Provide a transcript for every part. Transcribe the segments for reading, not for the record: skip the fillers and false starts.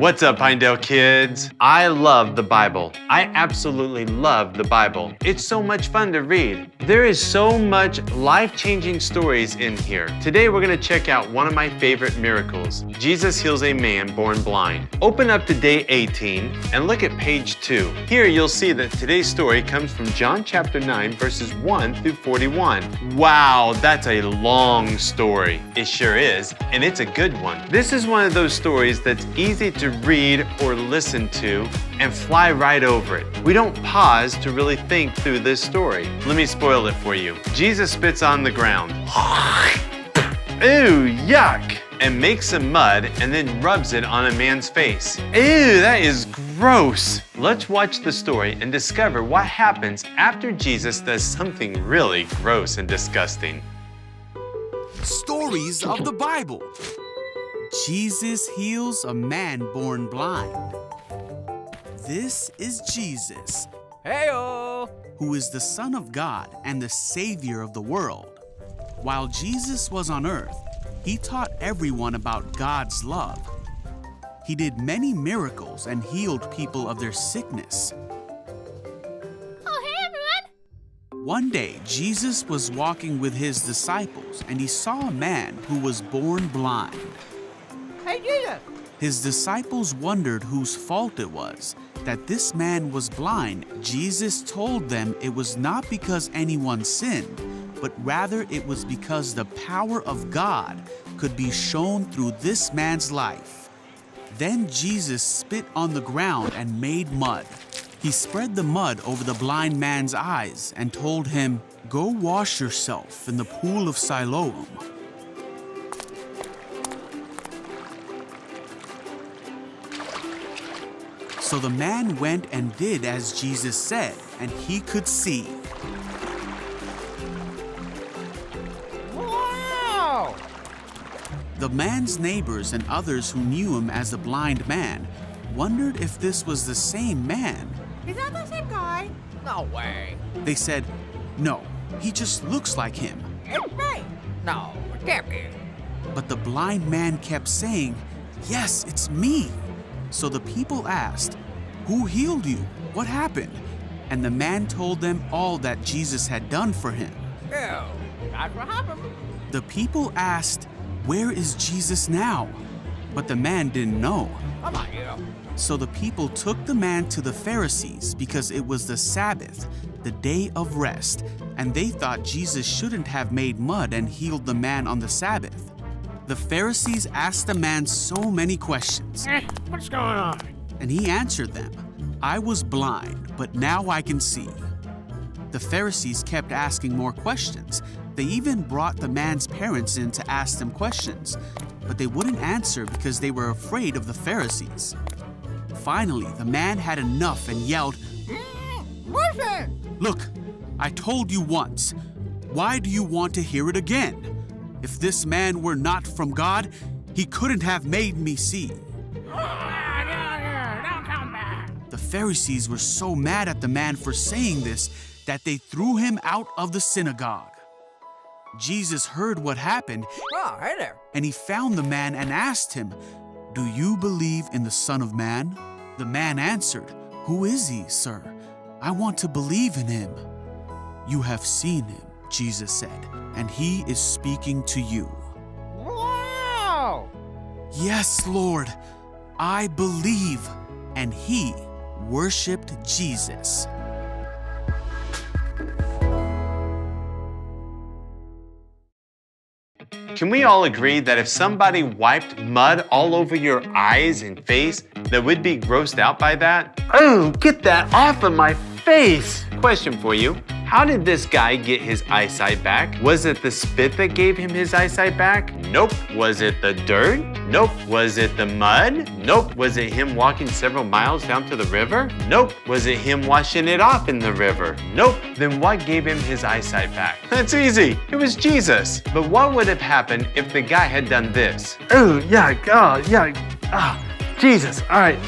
What's up, Pinedale kids? I love the Bible. I absolutely love the Bible. It's so much fun to read. There is so much life-changing stories in here. Today we're going to check out one of my favorite miracles. Jesus heals a man born blind. Open up to day 18 and look at page 2. Here you'll see that today's story comes from John chapter 9 verses 1 through 41. Wow, that's a long story. It sure is, and it's a good one. This is one of those stories that's easy to read or listen to and fly right over it. We don't pause to really think through this story. Let me spoil it for you. Jesus spits on the ground. Ew, yuck! And makes some mud and then rubs it on a man's face. Ew, that is gross. Let's watch the story and discover what happens after Jesus does something really gross and disgusting. Stories of the Bible. Jesus heals a man born blind. This is Jesus, Hey-o! who is the Son of God and the Savior of the world. While Jesus was on earth, he taught everyone about God's love. He did many miracles and healed people of their sickness. Oh, hey, everyone! One day, Jesus was walking with his disciples and he saw a man who was born blind. Hey, Jesus! His disciples wondered whose fault it was that this man was blind. Jesus told them it was not because anyone sinned, but rather it was because the power of God could be shown through this man's life. Then Jesus spit on the ground and made mud. He spread the mud over the blind man's eyes and told him, "Go wash yourself in the pool of Siloam." So the man went and did as Jesus said, and he could see. Wow! The man's neighbors and others who knew him as the blind man wondered if this was the same man. Is that the same guy? No way. They said, "No, he just looks like him." It's me. No, it can't be. But the blind man kept saying, "Yes, it's me." So the people asked, "Who healed you? What happened?" And the man told them all that Jesus had done for him. Ew, that's what happened. The people asked, "Where is Jesus now?" But the man didn't know. Come on, you. So the people took the man to the Pharisees because it was the Sabbath, the day of rest, and they thought Jesus shouldn't have made mud and healed the man on the Sabbath. The Pharisees asked the man so many questions, What's going on? and he answered them, "I was blind, but now I can see." The Pharisees kept asking more questions. They even brought the man's parents in to ask them questions, but they wouldn't answer because they were afraid of the Pharisees. Finally, the man had enough and yelled, Listen! "Look, I told you once. Why do you want to hear it again? If this man were not from God, he couldn't have made me see." Don't come back. The Pharisees were so mad at the man for saying this that they threw him out of the synagogue. Jesus heard what happened, Oh, hey there. and he found the man and asked him, "Do you believe in the Son of Man?" The man answered, "Who is he, sir? I want to believe in him." "You have seen him," Jesus said, "and he is speaking to you." Wow! "Yes, Lord, I believe." And he worshiped Jesus. Can we all agree that if somebody wiped mud all over your eyes and face, that we'd be grossed out by that? Oh, get that off of my face! Question for you. How did this guy get his eyesight back? Was it the spit that gave him his eyesight back? Nope. Was it the dirt? Nope. Was it the mud? Nope. Was it him walking several miles down to the river? Nope. Was it him washing it off in the river? Nope. Then what gave him his eyesight back? That's easy. It was Jesus. But what would have happened if the guy had done this? Oh, yuck. Oh, yuck. Jesus. All right.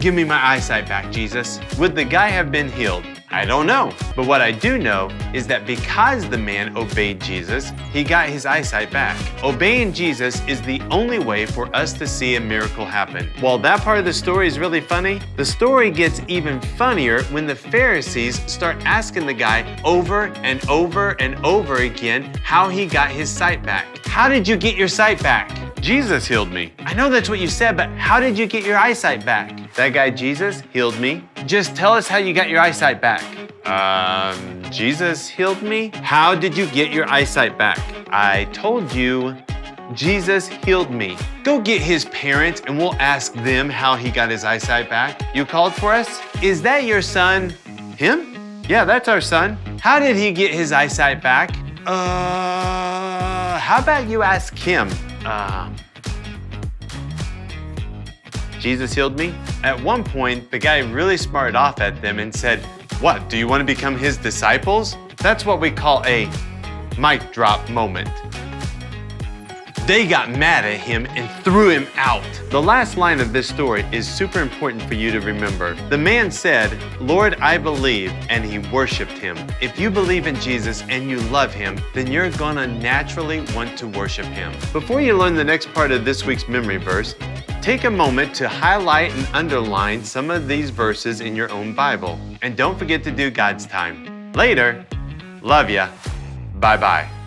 Give me my eyesight back, Jesus. Would the guy have been healed? I don't know. But what I do know is that because the man obeyed Jesus, he got his eyesight back. Obeying Jesus is the only way for us to see a miracle happen. While that part of the story is really funny, the story gets even funnier when the Pharisees start asking the guy over and over and over again how he got his sight back. How did you get your sight back? Jesus healed me. I know that's what you said, but how did you get your eyesight back? That guy Jesus healed me. Just tell us how you got your eyesight back. Jesus healed me? How did you get your eyesight back? I told you, Jesus healed me. Go get his parents and we'll ask them how he got his eyesight back. You called for us? Is that your son? Him? Yeah, that's our son. How did he get his eyesight back? How about you ask him? Jesus healed me? At one point, the guy really smarted off at them and said, "What, do you want to become his disciples?" That's what we call a mic drop moment. They got mad at him and threw him out. The last line of this story is super important for you to remember. The man said, "Lord, I believe," and he worshiped him. If you believe in Jesus and you love him, then you're gonna naturally want to worship him. Before you learn the next part of this week's memory verse, take a moment to highlight and underline some of these verses in your own Bible. And don't forget to do God's time. Later. Love ya. Bye-bye.